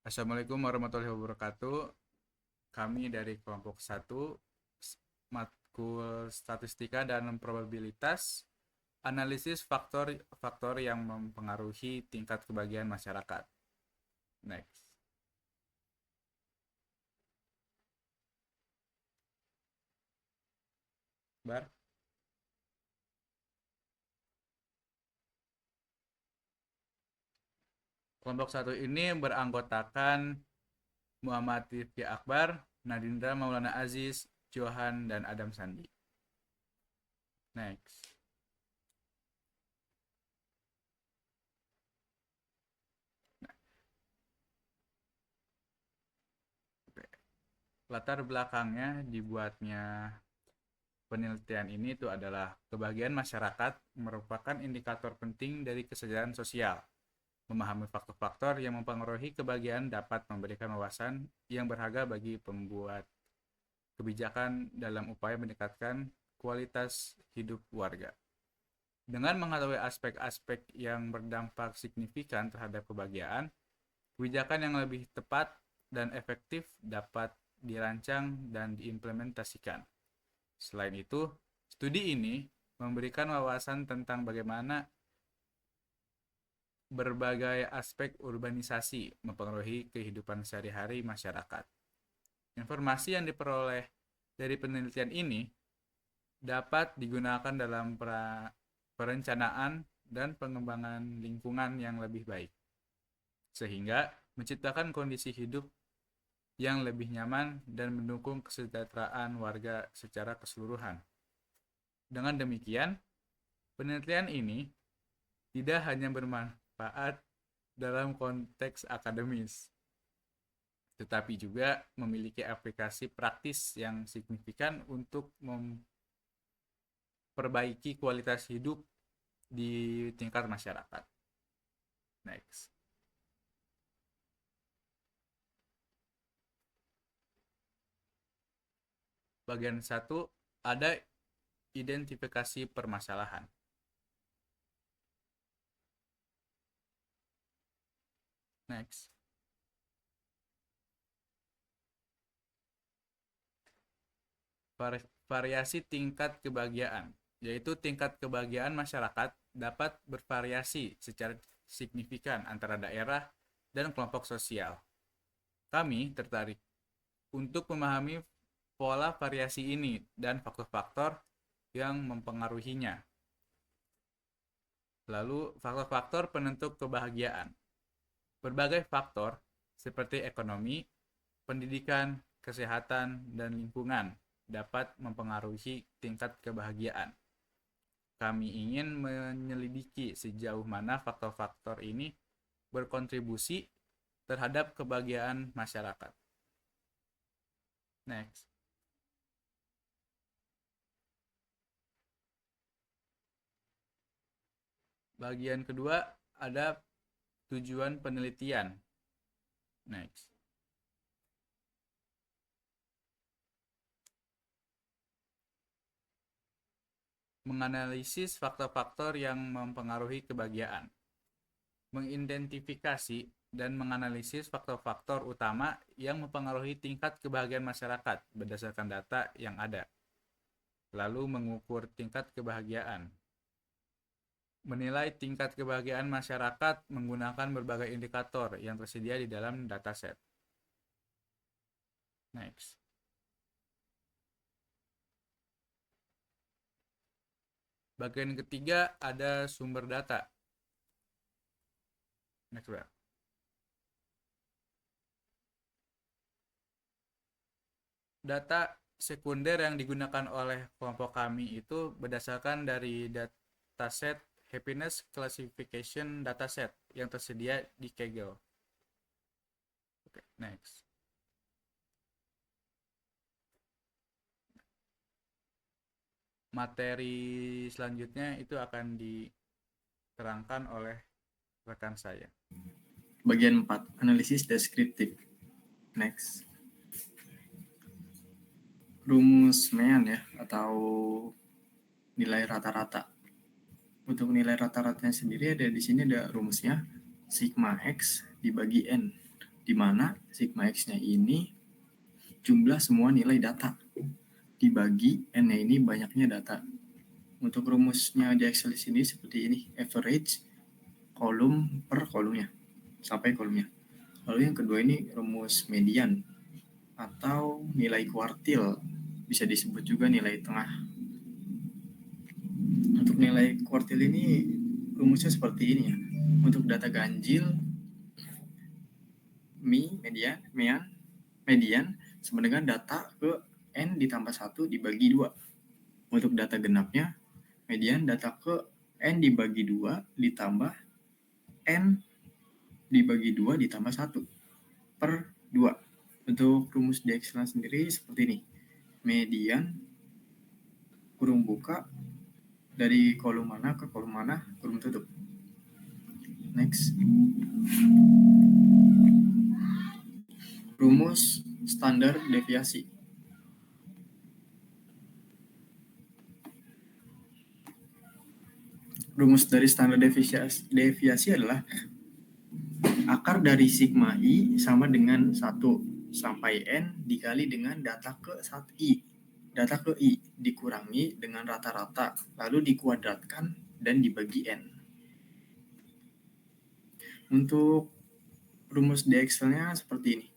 Assalamualaikum warahmatullahi wabarakatuh. Kami dari kelompok 1 matkul statistika dan probabilitas, analisis faktor-faktor yang mempengaruhi tingkat kebahagiaan masyarakat. Next. Bar. Kelompok 1 ini beranggotakan Muhammad Rifki Akbar, Nadindra Maulana Aziz, Johan, dan Adam Sandi. Next. Latar belakangnya dibuatnya penelitian ini itu adalah kebahagiaan masyarakat merupakan indikator penting dari kesejahteraan sosial. Memahami faktor-faktor yang mempengaruhi kebahagiaan dapat memberikan wawasan yang berharga bagi pembuat kebijakan dalam upaya meningkatkan kualitas hidup warga. Dengan mengetahui aspek-aspek yang berdampak signifikan terhadap kebahagiaan, kebijakan yang lebih tepat dan efektif dapat dirancang dan diimplementasikan. Selain itu, studi ini memberikan wawasan tentang bagaimana berbagai aspek urbanisasi mempengaruhi kehidupan sehari-hari masyarakat. Informasi yang diperoleh dari penelitian ini dapat digunakan dalam perencanaan dan pengembangan lingkungan yang lebih baik, sehingga menciptakan kondisi hidup yang lebih nyaman dan mendukung kesejahteraan warga secara keseluruhan. Dengan demikian, penelitian ini tidak hanya bermanfaat dalam konteks akademis, tetapi juga memiliki aplikasi praktis yang signifikan untuk memperbaiki kualitas hidup di tingkat masyarakat. Next. Bagian 1 ada identifikasi permasalahan. Next. Variasi tingkat kebahagiaan, yaitu tingkat kebahagiaan masyarakat dapat bervariasi secara signifikan antara daerah dan kelompok sosial. Kami tertarik untuk memahami pola variasi ini dan faktor-faktor yang mempengaruhinya. Lalu, faktor-faktor penentu kebahagiaan. Berbagai faktor seperti ekonomi, pendidikan, kesehatan, dan lingkungan dapat mempengaruhi tingkat kebahagiaan. Kami ingin menyelidiki sejauh mana faktor-faktor ini berkontribusi terhadap kebahagiaan masyarakat. Next. Bagian kedua ada tujuan penelitian. Next. Menganalisis faktor-faktor yang mempengaruhi kebahagiaan. Mengidentifikasi dan menganalisis faktor-faktor utama yang mempengaruhi tingkat kebahagiaan masyarakat berdasarkan data yang ada. Lalu mengukur tingkat kebahagiaan. Menilai tingkat kebahagiaan masyarakat menggunakan berbagai indikator yang tersedia di dalam dataset. Next. Bagian ketiga ada sumber data. Next, bro. Data sekunder yang digunakan oleh kelompok kami itu berdasarkan dari dataset Happiness Classification Dataset yang tersedia di Kaggle. Oke, next. Materi selanjutnya itu akan diterangkan oleh rekan saya. Bagian 4, analisis deskriptif. Next. Rumus Mean ya, atau nilai rata-rata. Untuk nilai rata-ratanya sendiri ada di sini ada rumusnya sigma X dibagi N. di mana sigma X-nya ini jumlah semua nilai data dibagi N-nya ini banyaknya data. Untuk rumusnya di Excel di sini seperti ini, average kolom per kolomnya sampai kolomnya. Lalu yang kedua ini rumus median atau nilai kuartil, bisa disebut juga nilai tengah. Untuk nilai kuartil ini rumusnya seperti ini ya. Untuk data ganjil median sama dengan data ke N ditambah 1 dibagi 2. Untuk data genapnya, median data ke N dibagi 2 ditambah N dibagi 2 ditambah 1 per 2. Untuk rumus di Excel sendiri seperti ini. Median kurung buka dari kolom mana ke kolom mana, kurung tutup. Next. Rumus standar deviasi. Rumus dari standar deviasi adalah akar dari sigma I sama dengan 1 sampai N dikali dengan data ke 1 I. Data ke I dikurangi dengan rata-rata, lalu dikuadratkan dan dibagi N. Untuk rumus di Excel-nya seperti ini.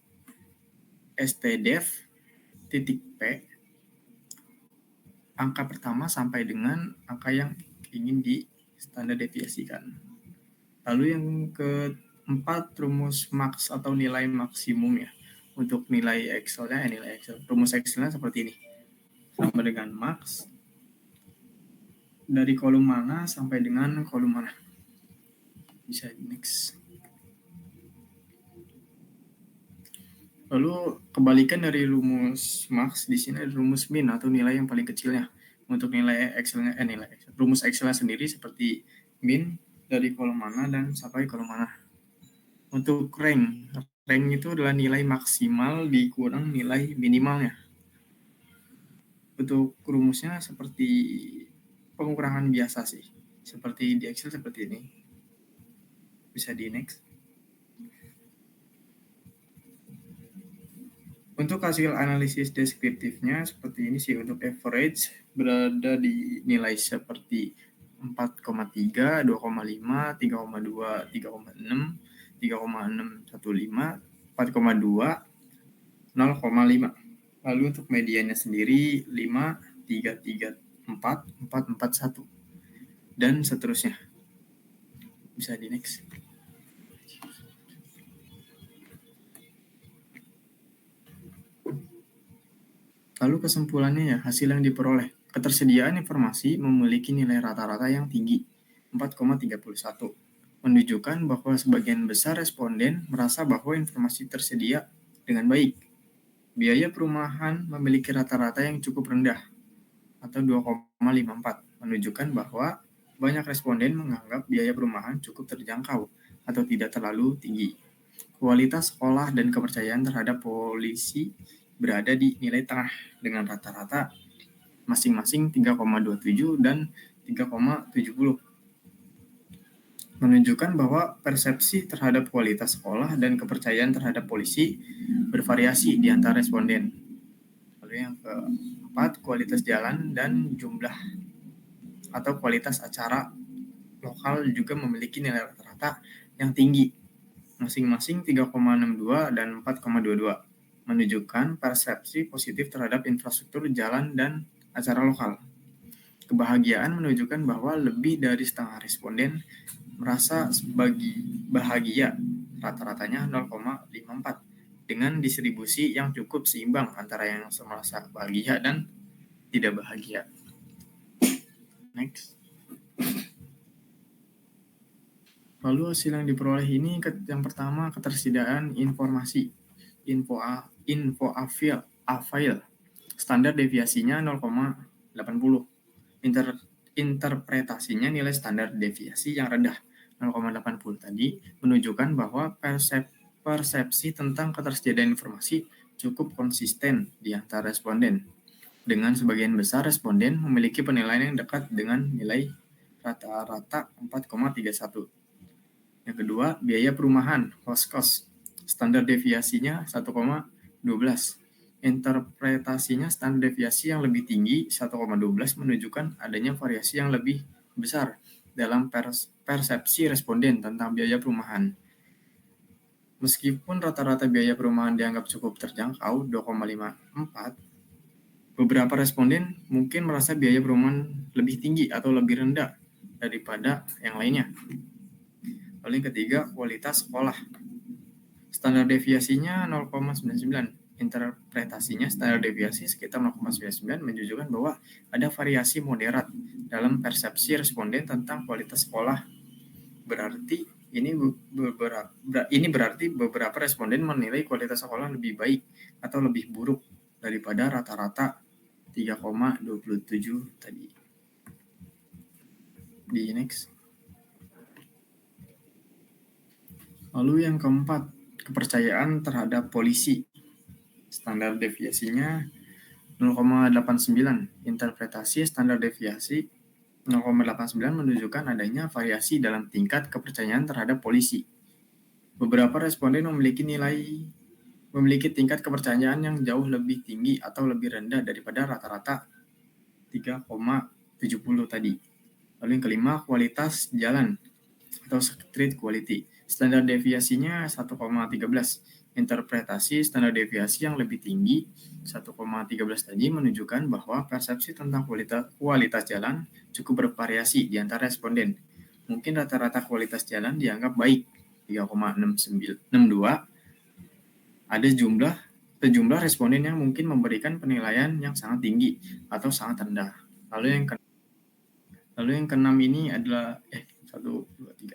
stdef titik P angka pertama sampai dengan angka yang ingin di standar deviasikan. Lalu yang keempat rumus max atau nilai maksimum ya. Untuk nilai Excel-nya, rumus Excel-nya seperti ini. Sama dengan max dari kolom mana sampai dengan kolom mana. Bisa next. Lalu kebalikan dari rumus max, di sini ada rumus min atau nilai yang paling kecilnya. Untuk nilai Excel-nya, rumus Excel-nya sendiri seperti min dari kolom mana dan sampai kolom mana. Untuk rank itu adalah nilai maksimal dikurang nilai minimalnya. Untuk rumusnya seperti pengurangan biasa sih. Seperti di Excel seperti ini. Bisa di next. Untuk hasil analisis deskriptifnya seperti ini sih. Untuk average berada di nilai seperti 4,3, 2,5, 3,2, 3,6, 3,615, 4,2, 0,5. Lalu untuk mediannya sendiri 5, 3, 3, 4, 4, 4, 1. Dan seterusnya. Bisa di next. Lalu kesimpulannya ya, hasil yang diperoleh. Ketersediaan informasi memiliki nilai rata-rata yang tinggi, 4,31. Menunjukkan bahwa sebagian besar responden merasa bahwa informasi tersedia dengan baik. Biaya perumahan memiliki rata-rata yang cukup rendah, atau 2,54. Menunjukkan bahwa banyak responden menganggap biaya perumahan cukup terjangkau atau tidak terlalu tinggi. Kualitas sekolah dan kepercayaan terhadap polisi berada di nilai tengah dengan rata-rata masing-masing 3,27 dan 3,70. Menunjukkan bahwa persepsi terhadap kualitas sekolah dan kepercayaan terhadap polisi bervariasi di antara responden. Lalu yang keempat, kualitas jalan dan jumlah atau kualitas acara lokal juga memiliki nilai rata-rata yang tinggi, masing-masing 3,62 dan 4,22. Menunjukkan persepsi positif terhadap infrastruktur jalan dan acara lokal. Kebahagiaan menunjukkan bahwa lebih dari setengah responden merasa bahagia, rata-ratanya 0,54, dengan distribusi yang cukup seimbang antara yang merasa bahagia dan tidak bahagia. Next. Lalu hasil yang diperoleh ini, yang pertama ketersediaan informasi, info file, standar deviasinya 0,80. Interpretasinya nilai standar deviasi yang rendah 0,80 tadi menunjukkan bahwa persepsi tentang ketersediaan informasi cukup konsisten di antara responden. Dengan sebagian besar responden memiliki penilaian yang dekat dengan nilai rata-rata 4,31. Yang kedua, biaya perumahan, host cost. standar deviasinya 1,12. Interpretasinya standar deviasi yang lebih tinggi 1,12 menunjukkan adanya variasi yang lebih besar dalam persepsi responden tentang biaya perumahan. Meskipun rata-rata biaya perumahan dianggap cukup terjangkau 2,54, beberapa responden mungkin merasa biaya perumahan lebih tinggi atau lebih rendah daripada yang lainnya. Lalu yang ketiga, kualitas sekolah. Standar deviasinya 0,99. Interpretasinya standar deviasi sekitar 0,99 menunjukkan bahwa ada variasi moderat dalam persepsi responden tentang kualitas sekolah. Ini berarti beberapa responden menilai kualitas sekolah lebih baik atau lebih buruk daripada rata-rata 3,27 tadi. Di next. Lalu yang keempat, kepercayaan terhadap polisi. Standar deviasinya 0,89. Interpretasi standar deviasi 0,89 menunjukkan adanya variasi dalam tingkat kepercayaan terhadap polisi. Beberapa responden memiliki tingkat kepercayaan yang jauh lebih tinggi atau lebih rendah daripada rata-rata 3,70 tadi. Lalu yang kelima, kualitas jalan atau street quality. Standar deviasinya 1,13. Interpretasi standar deviasi yang lebih tinggi 1,13 tadi menunjukkan bahwa persepsi tentang kualitas jalan cukup bervariasi di antara responden. Mungkin rata-rata kualitas jalan dianggap baik 3,62. Ada sejumlah responden yang mungkin memberikan penilaian yang sangat tinggi atau sangat rendah. Lalu yang keenam ini adalah 1, 2, 3.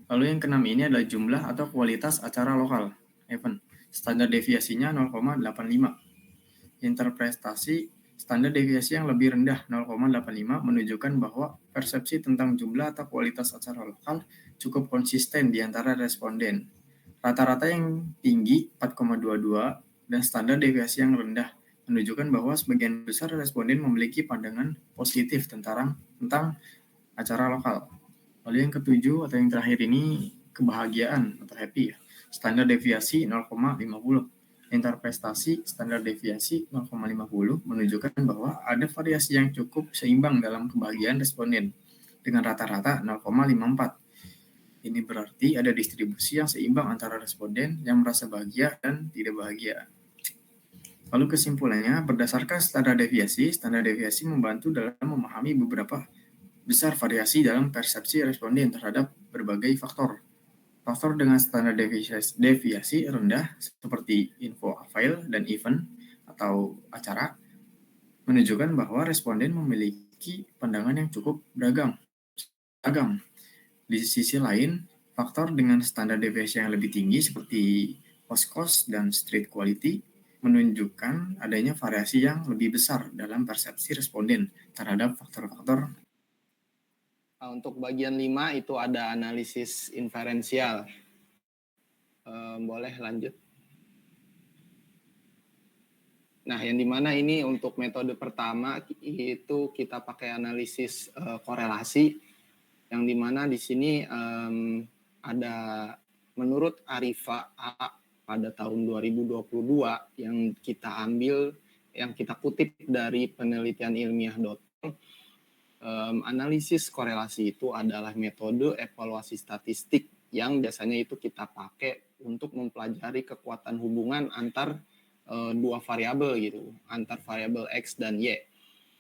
Lalu yang keenam ini adalah jumlah atau kualitas acara lokal, event. Standar deviasinya 0,85. Interpretasi standar deviasi yang lebih rendah 0,85 menunjukkan bahwa persepsi tentang jumlah atau kualitas acara lokal cukup konsisten di antara responden. Rata-rata yang tinggi 4,22 dan standar deviasi yang rendah menunjukkan bahwa sebagian besar responden memiliki pandangan positif tentang acara lokal. Lalu yang ketujuh atau yang terakhir ini kebahagiaan atau happy. Standar deviasi 0,50. Interpretasi standar deviasi 0,50 menunjukkan bahwa ada variasi yang cukup seimbang dalam kebahagiaan responden dengan rata-rata 0,54. Ini berarti ada distribusi yang seimbang antara responden yang merasa bahagia dan tidak bahagia. Lalu kesimpulannya, berdasarkan standar deviasi membantu dalam memahami beberapa besar variasi dalam persepsi responden terhadap berbagai faktor. Faktor dengan standar deviasi rendah seperti info file dan event atau acara menunjukkan bahwa responden memiliki pandangan yang cukup beragam. Di sisi lain, faktor dengan standar deviasi yang lebih tinggi seperti cost dan street quality menunjukkan adanya variasi yang lebih besar dalam persepsi responden terhadap faktor-faktor. Untuk bagian 5 itu ada analisis inferensial. Boleh lanjut. Nah, yang dimana ini untuk metode pertama itu kita pakai analisis korelasi, yang dimana di sini ada menurut Arifa A pada tahun 2022 yang kita kutip dari penelitian ilmiah.com. Analisis korelasi itu adalah metode evaluasi statistik yang biasanya itu kita pakai untuk mempelajari kekuatan hubungan antar dua variabel gitu, antar variabel X dan Y,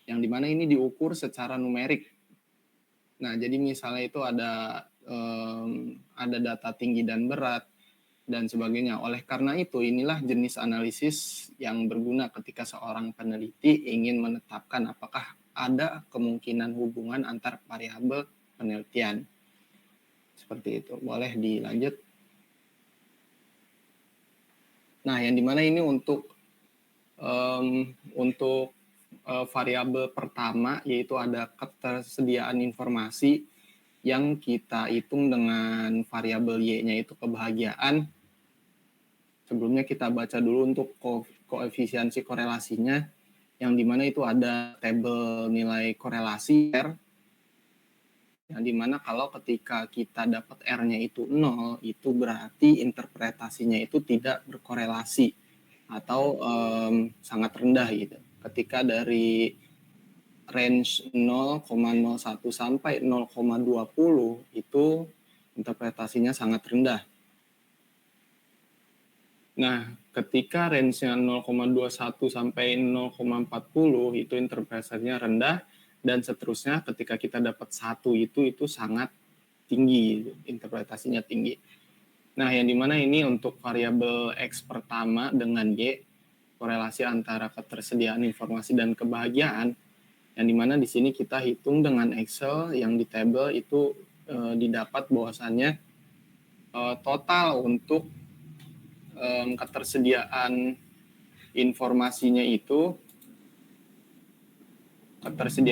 yang dimana ini diukur secara numerik. Nah, jadi misalnya itu ada data tinggi dan berat dan sebagainya. Oleh karena itu, inilah jenis analisis yang berguna ketika seorang peneliti ingin menetapkan apakah ada kemungkinan hubungan antar variabel penelitian. Seperti itu. Boleh dilanjut. Nah, yang dimana ini untuk variabel pertama, yaitu ada ketersediaan informasi yang kita hitung dengan variabel Y-nya itu kebahagiaan. Sebelumnya kita baca dulu untuk koefisiensi korelasinya, yang dimana itu ada tabel nilai korelasi R. Yang dimana kalau ketika kita dapat R-nya itu 0, itu berarti interpretasinya itu tidak berkorelasi atau sangat rendah gitu. Ketika dari range 0,01 sampai 0,20 itu interpretasinya sangat rendah. Nah, ketika range-nya 0,21 sampai 0,40 itu interpretasinya rendah, dan seterusnya ketika kita dapat 1 itu sangat tinggi, interpretasinya tinggi. Nah, yang dimana ini untuk variabel X pertama dengan Y, korelasi antara ketersediaan informasi dan kebahagiaan, yang dimana di sini kita hitung dengan Excel yang di table itu didapat bahwasannya total untuk ketersediaan informasinya itu 617,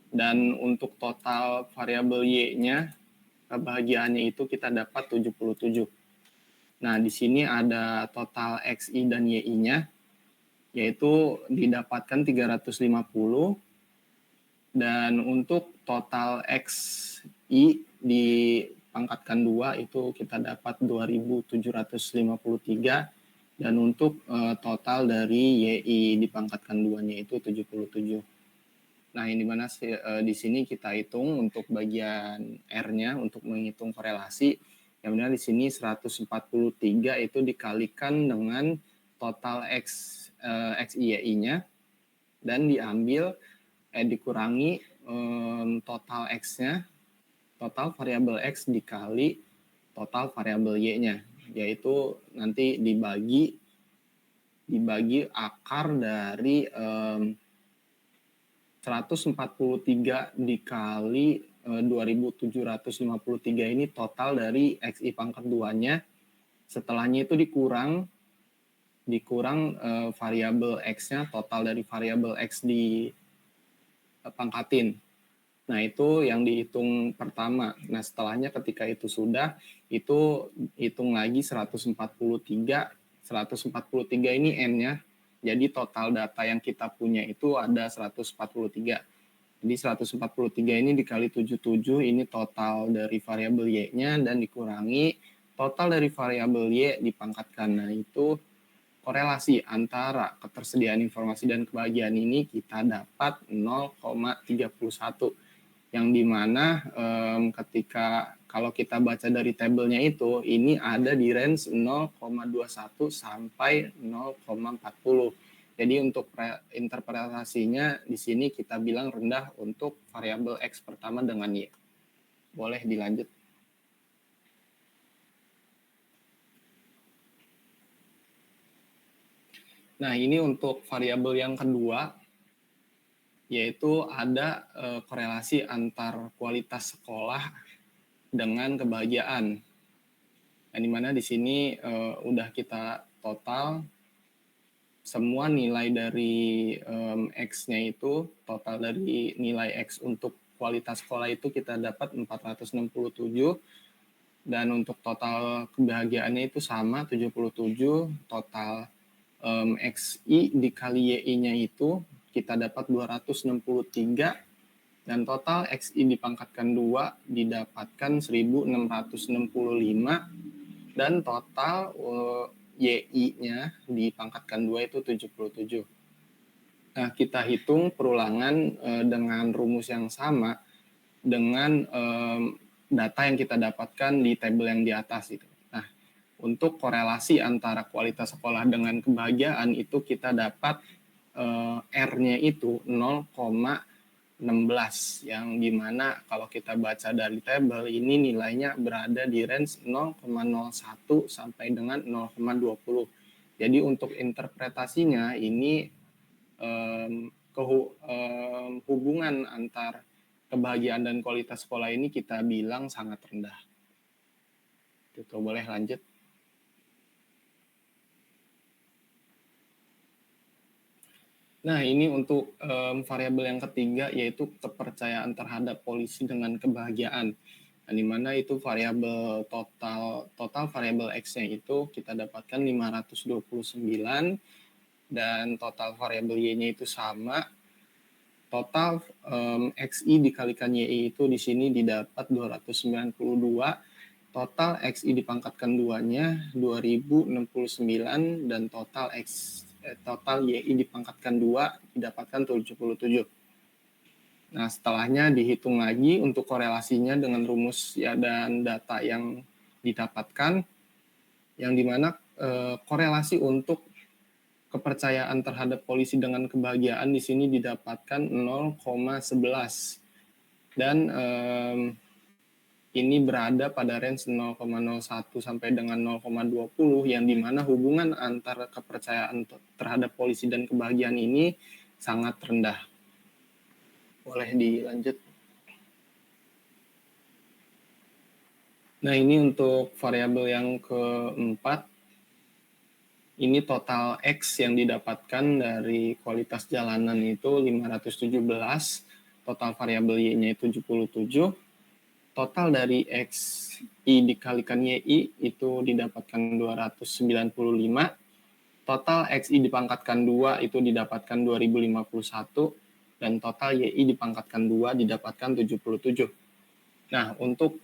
dan untuk total variabel Y-nya kebahagiaannya itu kita dapat 77. Nah, di sini ada total XI dan YI-nya yaitu didapatkan 350, dan untuk total XI dipangkatkan 2 itu kita dapat 2753, dan untuk total dari YI dipangkatkan 2-nya itu 77. Nah, yang dimana di sini kita hitung untuk bagian R-nya untuk menghitung korelasi, yang dimana di sini 143 itu dikalikan dengan total XI-YI-nya, dan dikurangi total X-nya, total variabel X dikali total variabel Y-nya, yaitu nanti dibagi akar dari 143 dikali 2753 ini total dari XI pangkat 2-nya. Setelahnya itu dikurang variabel X-nya, total dari variabel X dipangkatin. Nah, itu yang dihitung pertama. Nah, setelahnya ketika itu sudah, itu hitung lagi 143. 143 ini N-nya. Jadi total data yang kita punya itu ada 143. Jadi 143 ini dikali 77, ini total dari variabel Y-nya, dan dikurangi total dari variabel Y dipangkatkan. Nah, itu korelasi antara ketersediaan informasi dan kebahagiaan ini kita dapat 0,31. Yang dimana ketika kalau kita baca dari tabelnya itu, ini ada di range 0,21 sampai 0,40. Jadi untuk interpretasinya di sini kita bilang rendah untuk variabel X pertama dengan Y. Boleh dilanjut. Nah, ini untuk variabel yang kedua, yaitu ada korelasi antar kualitas sekolah dengan kebahagiaan. Yang dimana di sini udah kita total semua nilai dari X-nya itu, total dari nilai X untuk kualitas sekolah itu kita dapat 467, dan untuk total kebahagiaannya itu sama 77, total XI dikali YI-nya itu kita dapat 263, dan total XI dipangkatkan 2 didapatkan 1665, dan total YI-nya dipangkatkan 2 itu 77. Nah, kita hitung perulangan dengan rumus yang sama dengan data yang kita dapatkan di tabel yang di atas itu. Nah, untuk korelasi antara kualitas sekolah dengan kebahagiaan itu kita dapat R-nya itu 0,16, yang dimana kalau kita baca dari tabel ini nilainya berada di range 0,01 sampai dengan 0,20. Jadi untuk interpretasinya ini hubungan antar kebahagiaan dan kualitas sekolah ini kita bilang sangat rendah. Itu boleh lanjut. Nah, ini untuk variabel yang ketiga, yaitu kepercayaan terhadap polisi dengan kebahagiaan. Nah, di mana itu variabel total variabel X-nya itu kita dapatkan 529, dan total variabel Y-nya itu sama. total XI dikalikan YI itu di sini didapat 292, total XI dipangkatkan 2-nya 2069, dan total YI dipangkatkan 2 didapatkan 77. Nah, setelahnya dihitung lagi untuk korelasinya dengan rumus ya dan data yang didapatkan, yang dimana korelasi untuk kepercayaan terhadap polisi dengan kebahagiaan di sini didapatkan 0,11, dan ini berada pada range 0,01 sampai dengan 0,20, yang dimana hubungan antara kepercayaan terhadap polisi dan kebahagiaan ini sangat rendah. Boleh dilanjut. Nah, ini untuk variabel yang keempat. Ini total X yang didapatkan dari kualitas jalanan itu 517, total variabel Y-nya itu 77, total dari XI dikalikan YI itu didapatkan 295, total XI dipangkatkan 2 itu didapatkan 2051, dan total YI dipangkatkan 2 didapatkan 77. Nah, untuk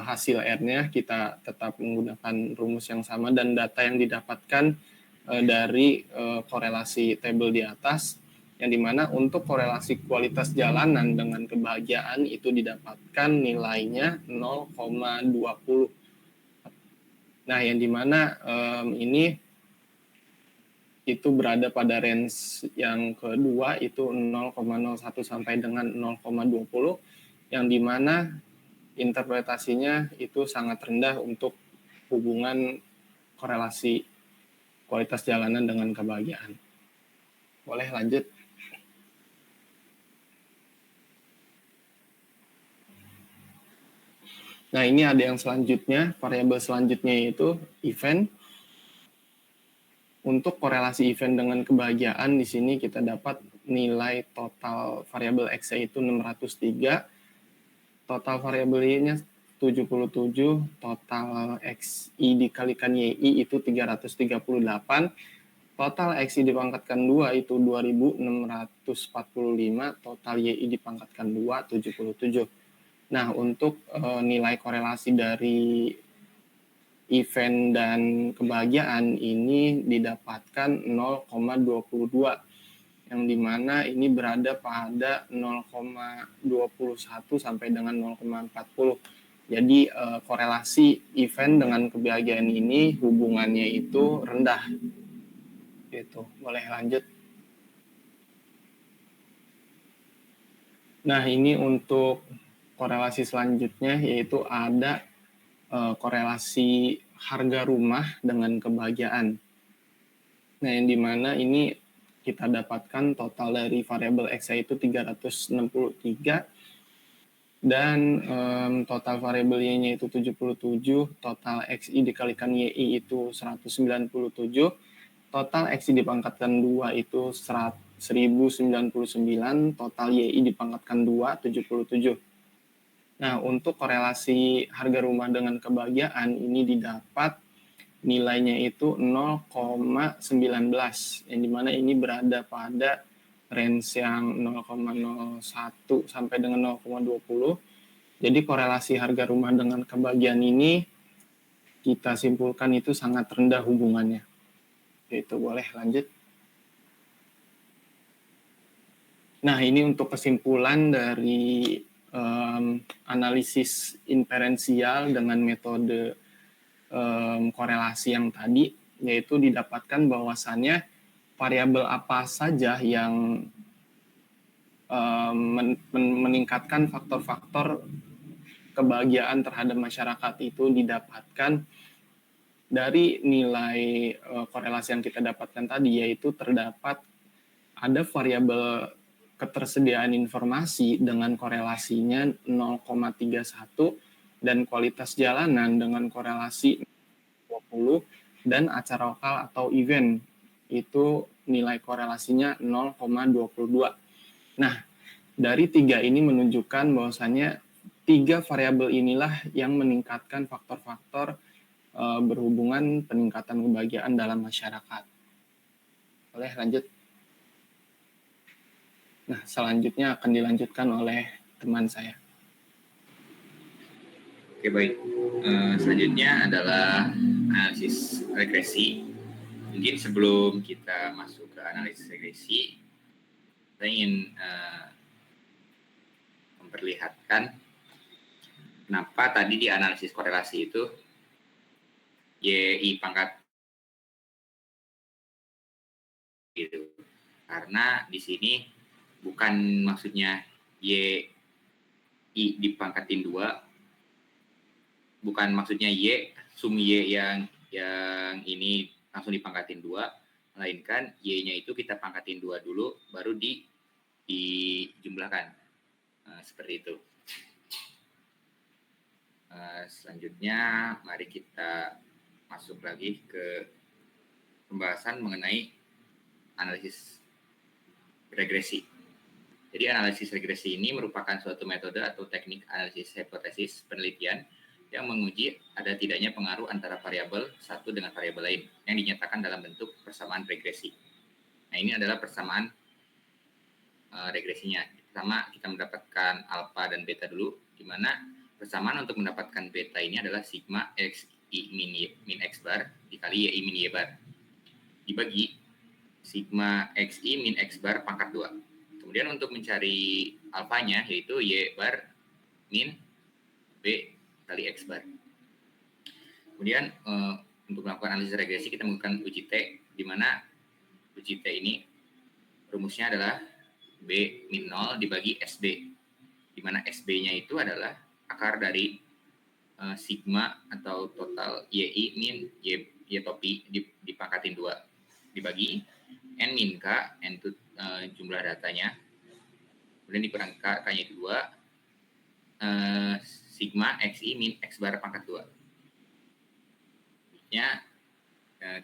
hasil R-nya kita tetap menggunakan rumus yang sama, dan data yang didapatkan dari korelasi tabel di atas, yang dimana untuk korelasi kualitas jalanan dengan kebahagiaan itu didapatkan nilainya 0,20. Nah, yang dimana ini itu berada pada range yang kedua itu 0,01 sampai dengan 0,20, yang dimana interpretasinya itu sangat rendah untuk hubungan korelasi kualitas jalanan dengan kebahagiaan. Boleh lanjut. Nah, ini ada yang selanjutnya, variabel selanjutnya yaitu event. Untuk korelasi event dengan kebahagiaan di sini kita dapat nilai total variabel X itu 603, total variabel Y-nya 77, total XI dikalikan YI itu 338, total XI dipangkatkan 2 itu 2645, total YI dipangkatkan 2 77. Nah, untuk nilai korelasi dari event dan kebahagiaan ini didapatkan 0,22, yang dimana ini berada pada 0,21 sampai dengan 0,40. Jadi korelasi event dengan kebahagiaan ini hubungannya itu rendah. Gitu. Boleh lanjut. Nah, ini untuk korelasi selanjutnya yaitu ada korelasi harga rumah dengan kebahagiaan. Nah, yang dimana ini kita dapatkan total dari variabel X itu 363, dan total variabel Y-nya itu 77, total XI dikalikan YI itu 197, total XI dipangkatkan 2 itu 1099, total YI dipangkatkan 2 77. Nah, untuk korelasi harga rumah dengan kebahagiaan ini didapat nilainya itu 0,19, yang dimana ini berada pada range yang 0,01 sampai dengan 0,20. Jadi korelasi harga rumah dengan kebahagiaan ini kita simpulkan itu sangat rendah hubungannya. Itu boleh lanjut. Nah, ini untuk kesimpulan dari analisis inferensial dengan metode korelasi yang tadi, yaitu didapatkan bahwasannya variabel apa saja yang meningkatkan faktor-faktor kebahagiaan terhadap masyarakat itu didapatkan dari nilai korelasi yang kita dapatkan tadi, yaitu terdapat ada variabel ketersediaan informasi dengan korelasinya 0,31, dan kualitas jalanan dengan korelasi 20, dan acara lokal atau event itu nilai korelasinya 0,22. Nah, dari tiga ini menunjukkan bahwasannya tiga variabel inilah yang meningkatkan faktor-faktor berhubungan peningkatan kebahagiaan dalam masyarakat. Boleh lanjut. Nah, selanjutnya akan dilanjutkan oleh teman saya. Oke, baik. Selanjutnya adalah analisis regresi. Mungkin sebelum kita masuk ke analisis regresi, saya ingin memperlihatkan kenapa tadi di analisis korelasi itu YI pangkat gitu. Karena di sini bukan maksudnya YI dipangkatin 2, bukan maksudnya sum Y yang ini langsung dipangkatin 2, melainkan Y-nya itu kita pangkatin 2 dulu, baru dijumlahkan. Seperti itu. Selanjutnya, mari kita masuk lagi ke pembahasan mengenai analisis regresi. Jadi analisis regresi ini merupakan suatu metode atau teknik analisis hipotesis penelitian yang menguji ada tidaknya pengaruh antara variabel satu dengan variabel lain yang dinyatakan dalam bentuk persamaan regresi. Nah, ini adalah persamaan regresinya. Pertama, kita mendapatkan alfa dan beta dulu, di mana persamaan untuk mendapatkan beta ini adalah sigma xi min x bar dikali y min y bar dibagi sigma xi min x bar pangkat 2. Kemudian untuk mencari alfanya yaitu y bar min b kali x bar. Kemudian untuk melakukan analisis regresi kita menggunakan uji T, di mana uji T ini rumusnya adalah b min 0 dibagi sb, di mana sb-nya itu adalah akar dari sigma atau total yi min y topi dipangkatin 2 dibagi n min k, n itu jumlah datanya, kemudian dikurang k-nya itu 2, sigma xi min x bar pangkat 2. Selanjutnya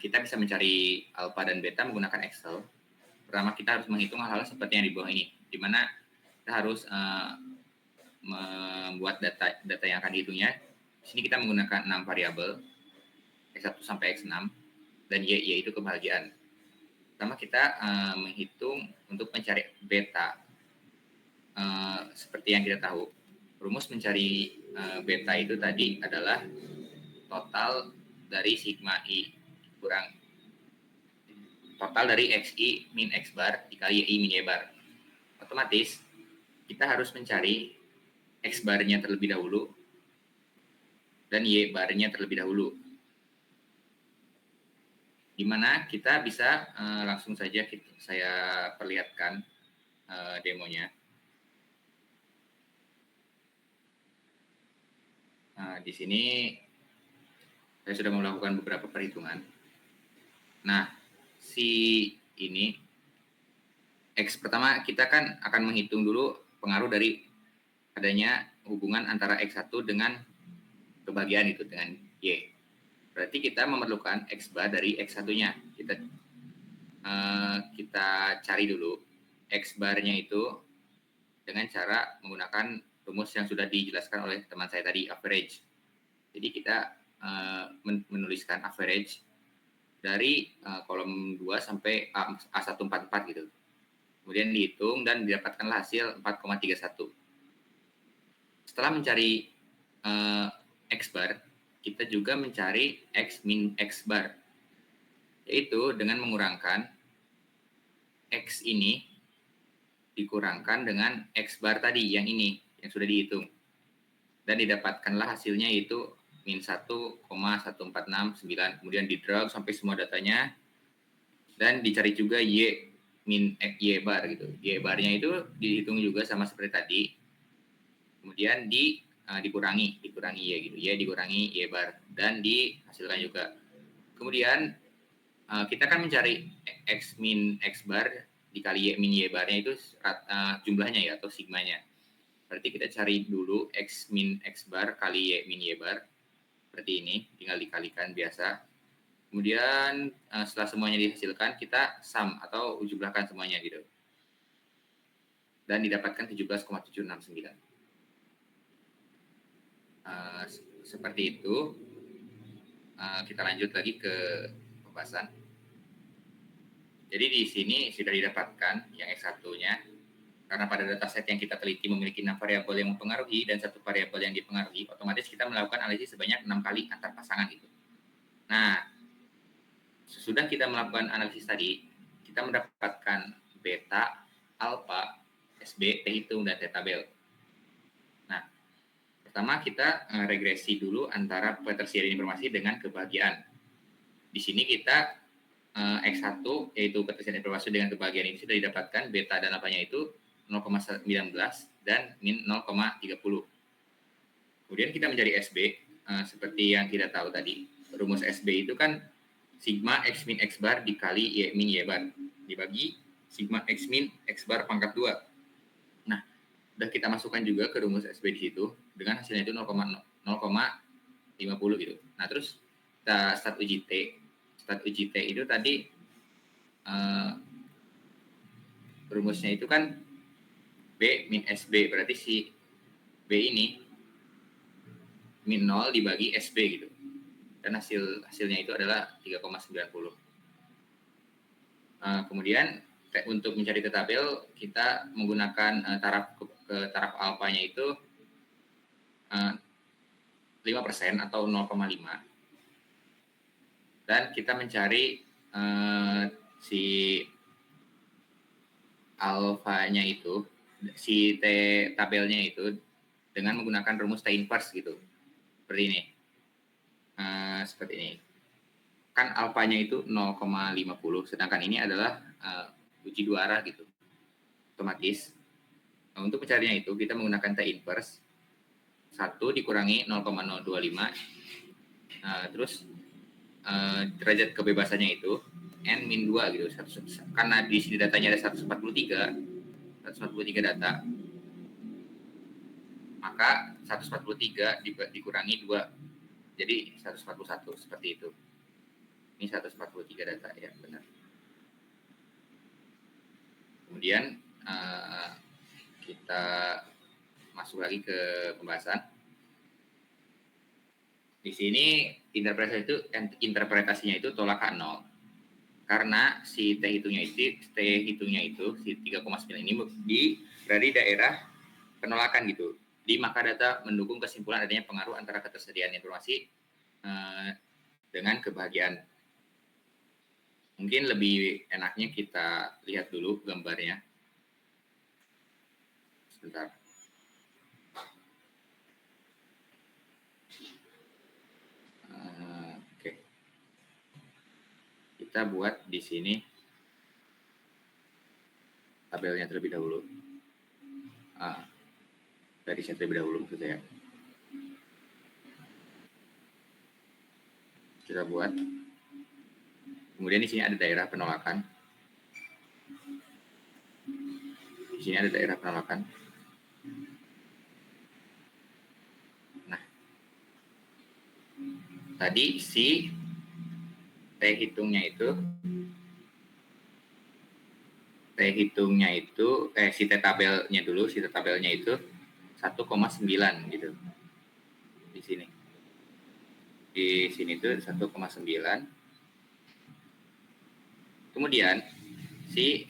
kita bisa mencari alfa dan beta menggunakan Excel. Pertama kita harus menghitung hal-hal seperti yang di bawah ini, di mana kita harus membuat data yang akan dihitungnya. Di sini kita menggunakan 6 variabel, X1 sampai X6, dan Y yaitu kebahagiaan. Pertama kita menghitung untuk mencari beta. Seperti yang kita tahu, rumus mencari beta itu tadi adalah total dari sigma I kurang total dari xi min x bar dikali y min y bar. Otomatis kita harus mencari x barnya terlebih dahulu dan y barnya terlebih dahulu, di mana kita bisa langsung saja saya perlihatkan demonya. Di sini saya sudah melakukan beberapa perhitungan. Nah, si ini X pertama kita kan akan menghitung dulu pengaruh dari adanya hubungan antara X1 dengan kebahagiaan itu dengan Y. Berarti kita memerlukan X bar dari X1-nya. Kita cari dulu X barnya itu dengan cara menggunakan rumus yang sudah dijelaskan oleh teman saya tadi, average. Jadi kita menuliskan average dari kolom 2 sampai A144 gitu. Kemudian dihitung dan didapatkanlah hasil 4,31. Setelah mencari X bar, kita juga mencari X min X bar, yaitu dengan mengurangkan X ini dikurangkan dengan X bar tadi yang ini yang sudah dihitung, dan didapatkanlah hasilnya yaitu min 1,1469. Kemudian di drag sampai semua datanya dan dicari juga Y min Y bar gitu. Y barnya itu dihitung juga sama seperti tadi. Kemudian dikurangi Y gitu. Y dikurangi Y bar dan dihasilkan juga. Kemudian kita kan mencari X min X bar dikali Y min Y barnya itu jumlahnya ya atau sigmanya. Berarti kita cari dulu X min X bar kali Y min Y bar. Seperti ini, tinggal dikalikan biasa. Kemudian setelah semuanya dihasilkan, kita sum atau jumlahkan semuanya gitu. Dan didapatkan 17,769. Seperti itu. Kita lanjut lagi ke pembahasan. Jadi di sini sudah didapatkan yang X1-nya karena pada dataset yang kita teliti memiliki 6 variabel yang mempengaruhi dan 1 variabel yang dipengaruhi, otomatis kita melakukan analisis sebanyak 6 kali antar pasangan gitu. Nah, sesudah kita melakukan analisis tadi, kita mendapatkan beta, alfa, SB, T hitung, dan T tabel. Nah, pertama kita regresi dulu antara ketersediaan informasi dengan kebahagiaan. Di sini kita X1 yaitu ketersediaan informasi dengan kebahagiaan ini sudah didapatkan beta dan alfanya itu 0,19 dan min 0,30. Kemudian kita mencari SB seperti yang kita tahu tadi. Rumus SB itu kan sigma X min X bar dikali Y min Y bar dibagi sigma X min X bar pangkat 2. Nah, udah kita masukkan juga ke rumus SB di situ dengan hasilnya itu 0,50 gitu. Nah, terus kita start uji T. Start uji T itu tadi rumusnya itu kan B min SB, berarti si B ini min 0 dibagi SB gitu. Dan hasilnya itu adalah 3,90. Kemudian untuk mencari tabel kita menggunakan taraf alfanya itu 5% atau 0,5. Dan kita mencari si alfanya itu, si T tabelnya itu dengan menggunakan rumus T inverse gitu. Seperti ini. Seperti ini. Kan alfanya itu 0,50, sedangkan ini adalah uji dua arah gitu. Otomatis. Untuk mencarinya itu kita menggunakan T inverse 1 dikurangi 0,025. Terus derajat kebebasannya itu N min 2 gitu. Karena di sini datanya ada 143 data, maka 143 dikurangi 2, jadi 141, seperti itu. Ini 143 data, ya benar. Kemudian kita masuk lagi ke pembahasan. Di sini interpretasinya itu tolak nol. Karena si T hitungnya itu si 3,9 ini berada di daerah penolakan gitu. Di maka data mendukung kesimpulan adanya pengaruh antara ketersediaan informasi dengan kebahagiaan. Mungkin lebih enaknya kita lihat dulu gambarnya. Sebentar. Oke. Kita buat di sini tabelnya terlebih dahulu. Dari saya terlebih dahulu maksud saya. Kita buat. Kemudian di sini ada daerah penolakan. Di sini ada daerah penolakan. Nah, tadi si T hitungnya itu si T tabelnya dulu, si T tabelnya itu 1,9 gitu. Di sini. Di sini tuh 1,9. Kemudian si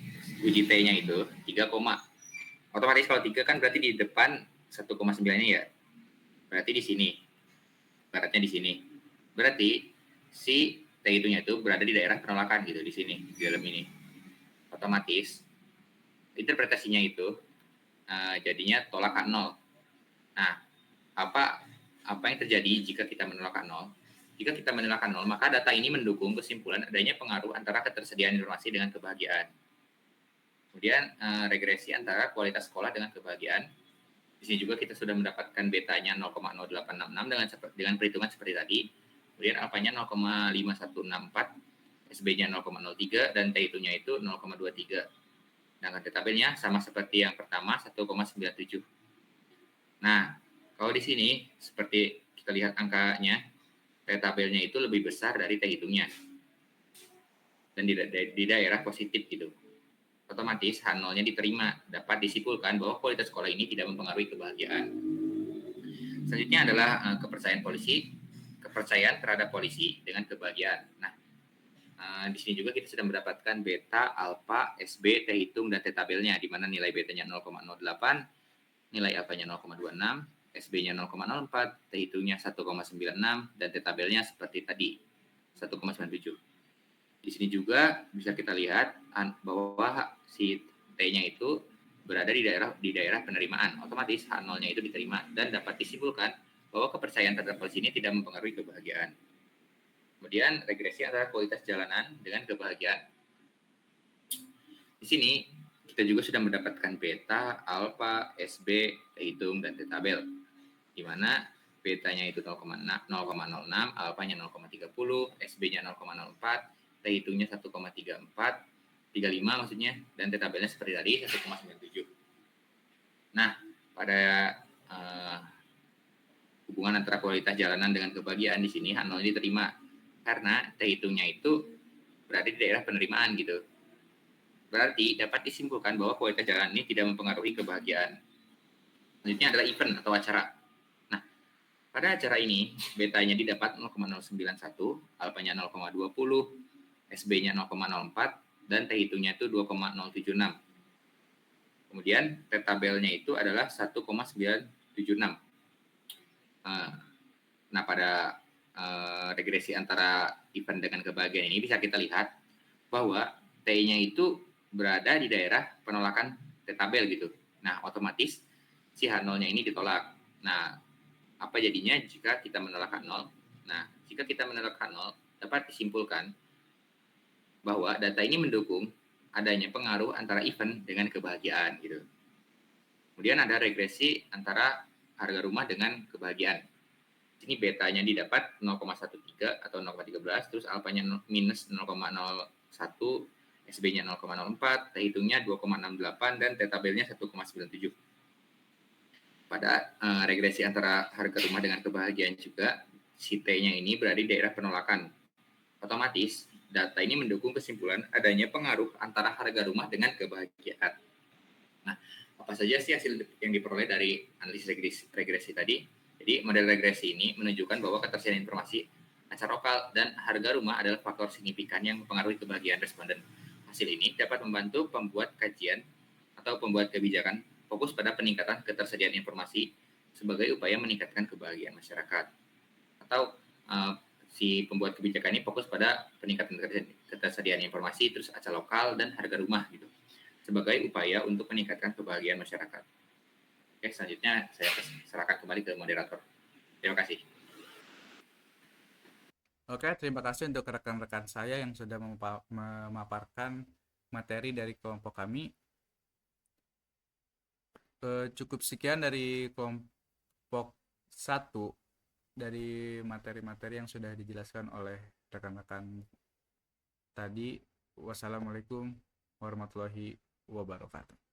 uji T-nya itu 3, otomatis kalau 3 kan berarti di depan 1,9-nya ya. Berarti di sini. Baratnya di sini. Berarti si T itunya itu berada di daerah penolakan gitu, di sini, di dalam ini. Otomatis interpretasinya itu jadinya tolak nol. Nah, apa yang terjadi jika kita menolak nol? Jika kita menolak nol, maka data ini mendukung kesimpulan adanya pengaruh antara ketersediaan informasi dengan kebahagiaan. Kemudian regresi antara kualitas sekolah dengan kebahagiaan. Di sini juga kita sudah mendapatkan betanya 0,0866 dengan perhitungan seperti tadi. Kemudian alfanya 0,5164, SB-nya 0,03 dan T itunya itu 0,23. Sedangkan tabelnya sama seperti yang pertama 1,97. Nah, kalau di sini seperti kita lihat angkanya, T tabelnya itu lebih besar dari T hitungnya. Dan di daerah positif gitu. Otomatis H0-nya diterima, dapat disimpulkan bahwa kualitas sekolah ini tidak mempengaruhi kebahagiaan. Selanjutnya adalah kepercayaan terhadap polisi dengan kebahagiaan. Nah, Di sini juga kita sudah mendapatkan beta, alfa, SB, T hitung, dan T tabelnya, di mana nilai betanya 0,08, nilai alfanya 0,26, SB-nya 0,04, T hitungnya 1,96, dan T tabelnya seperti tadi, 1,97. Di sini juga bisa kita lihat bahwa si T-nya itu berada di daerah penerimaan. Otomatis H0-nya itu diterima dan dapat disimpulkan bahwa kepercayaan terhadap polisi ini tidak mempengaruhi kebahagiaan. Kemudian regresi antara kualitas jalanan dengan kebahagiaan. Di sini kita juga sudah mendapatkan beta, alfa, SB, T hitung, dan T tabel. Di mana betanya itu 0,06, alfanya 0,30, SB-nya 0,04, T hitungnya 1,35 maksudnya, dan T tabelnya seperti tadi 1,97. Nah, pada hubungan antara kualitas jalanan dengan kebahagiaan di sini H0 diterima karena T hitungnya itu berada di daerah penerimaan gitu. Berarti dapat disimpulkan bahwa kualitas jalan ini tidak mempengaruhi kebahagiaan. Selanjutnya adalah event atau acara. Nah, pada acara ini betanya didapat 0,091, alfanya 0,20, SB-nya 0,04, dan T hitungnya itu 2,076. Kemudian T tabelnya itu adalah 1,976. Nah, pada regresi antara event dengan kebahagiaan ini bisa kita lihat bahwa T-nya itu berada di daerah penolakan T tabel gitu. Nah, otomatis si H0-nya ini ditolak. Nah, apa jadinya jika kita menolak H0? Nah, jika kita menolak H0, dapat disimpulkan bahwa data ini mendukung adanya pengaruh antara event dengan kebahagiaan gitu. Kemudian ada regresi antara harga rumah dengan kebahagiaan. Ini betanya didapat 0,13 atau 0,13, terus alfanya minus 0,01, SB-nya 0,04, T hitungnya 2,68, dan T tabelnya 1,97. Pada regresi antara harga rumah dengan kebahagiaan juga, si T-nya ini berada di daerah penolakan. Otomatis, data ini mendukung kesimpulan adanya pengaruh antara harga rumah dengan kebahagiaan. Nah, apa saja sih hasil yang diperoleh dari analisis regresi tadi? Jadi, model regresi ini menunjukkan bahwa ketersediaan informasi acara lokal dan harga rumah adalah faktor signifikan yang mempengaruhi kebahagiaan responden. Hasil ini dapat membantu pembuat kajian atau pembuat kebijakan fokus pada peningkatan ketersediaan informasi sebagai upaya meningkatkan kebahagiaan masyarakat. Atau si pembuat kebijakan ini fokus pada peningkatan ketersediaan informasi, terus acara lokal dan harga rumah gitu, sebagai upaya untuk meningkatkan kebahagiaan masyarakat. Oke, selanjutnya saya serahkan kembali ke moderator. Terima kasih. Oke, terima kasih untuk rekan-rekan saya yang sudah memaparkan materi dari kelompok kami. Cukup sekian dari kelompok 1 dari materi-materi yang sudah dijelaskan oleh rekan-rekan tadi. Wassalamualaikum warahmatullahi wabarakatuh.